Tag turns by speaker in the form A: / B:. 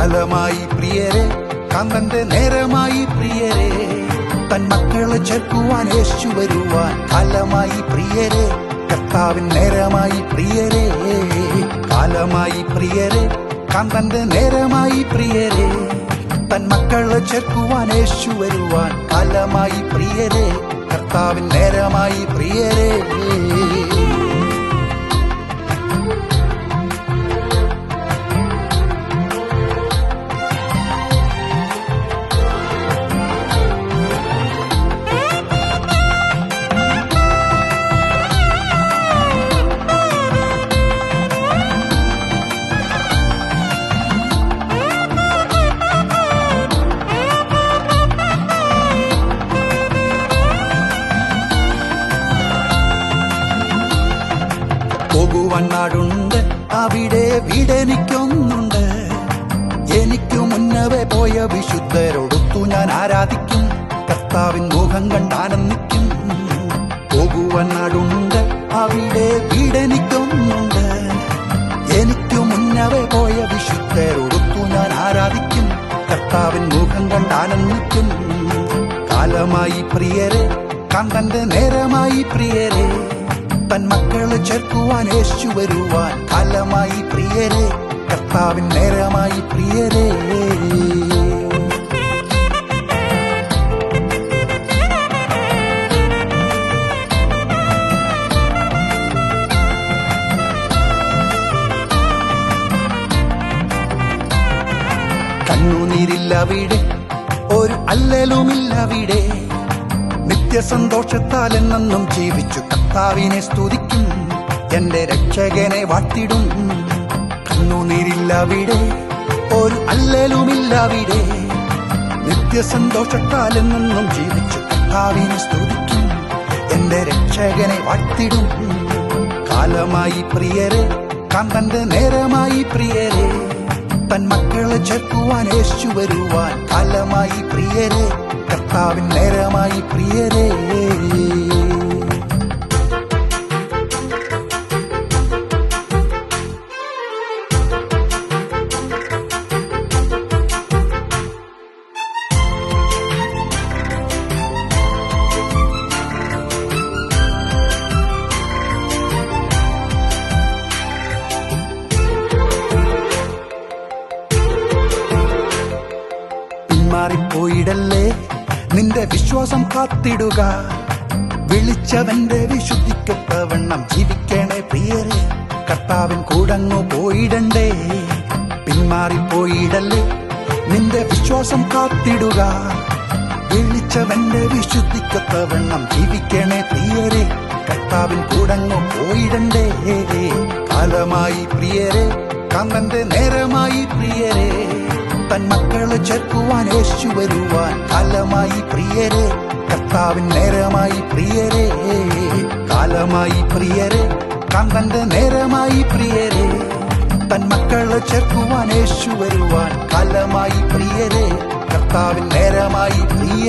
A: കാലമായി പ്രിയരെ, കാന്തന്റെ നേരമായി പ്രിയരെ, തൻ മക്കളെ ചേർക്കുവാൻ യേശു വരുവാൻ കാലമായി പ്രിയരെ, കർത്താവിൻ നേരമായി പ്രിയരെ. കാലമായി പ്രിയരെ, കാന്തന്റെ നേരമായി പ്രിയരെ, തൻ മക്കളെ ചേർക്കുവാൻ യേശു വരുവാൻ കാലമായി പ്രിയരെ, കർത്താവിൻ നേരമായി പ്രിയരെ. പോകുവാൻ നാടുണ്ട്, അവിടെ വീടെനിക്കൊന്നുണ്ട്. എനിക്കു മുന്നവേ പോയ വിശുദ്ധരോടൊത്തു ഞാൻ ആരാധിക്കും, കർത്താവിൻ മുഖം കണ്ടാനന്ദിക്കും. പോകുവാൻ നാടുണ്ട്, അവിടെ വീടെനിക്കൊന്നുണ്ട്. എനിക്കു മുന്നവേ പോയ വിശുദ്ധരോടൊത്തു ഞാൻ ആരാധിക്കും, കർത്താവിൻ മുഖം കണ്ടാനന്ദിക്കും. കാലമായി പ്രിയരെ, കാന്തന്റെ നേരമായി പ്രിയരെ, തൻ മക്കളെ ചേർക്കുവാൻ യേശു വരുവാൻ കാലമായി പ്രിയരെ, കർത്താവിൻ നേരമായി പ്രിയരെ. കണ്ണുനീരില്ലവിടെ, ഒരു അല്ലലുമില്ലവിടെ, നിത്യസന്തോഷത്താൽ എന്നെന്നും ജീവിച്ചു കർത്താവിനെ സ്തുതിക്കും, എന്റെ രക്ഷകനെ വാഴ്ത്തിടും. കണ്ണുനീരില്ലവിടെ, ഒരു അല്ലലുമില്ലവിടെ, നിത്യസന്തോഷത്താൽ എന്നെന്നും ജീവിച്ചു കർത്താവിനെ സ്തുതിക്കും, എന്റെ രക്ഷകനെ വാഴ്ത്തിടും. കാലമായി പ്രിയരെ, കാന്തന്റെ നേരമായി പ്രിയരെ, തൻ മക്കളെ ചേർക്കുവാൻ യേശു വരുവാൻ കാലമായി പ്രിയരെ, കർത്താവിൻ നേരമായി പ്രിയരെ. പിന്മാറിപ്പോയിടല്ലേ, നിന്റെ വിശ്വാസം കാത്തിടുക. വിളിച്ചവന്റെ വിശുദ്ധിക്കൊത്തവണ്ണം ജീവിക്കണേ പ്രിയരെ, കർത്താവിൻ കൂടങ്ങു പോയിടണ്ടേ. പിന്മാറിപ്പോയിടല്ലേ, നിന്റെ വിശ്വാസം കാത്തിടുക. വിളിച്ചവന്റെ വിശുദ്ധിക്കൊത്തവണ്ണം ജീവിക്കണേ പ്രിയരെ, കർത്താവിൻ കൂടങ്ങു പോയിടണ്ടേ. കാലമായി പ്രിയരെ, കാന്തന്റെ നേരമായി പ്രിയരെ, തൻ മക്കളെ ചേർക്കുവാൻ യേശു വരുവാൻ കാലമായി പ്രിയരെ, കർത്താവിൻ നേരമായി പ്രിയരെ. കാലമായി പ്രിയരെ, കാന്തന്റെ നേരമായി പ്രിയരെ, തൻ മക്കളെ ചേർക്കുവാൻ യേശു വരുവാൻ കാലമായി പ്രിയരെ, കർത്താവിൻ നേരമായി പ്രിയരെ.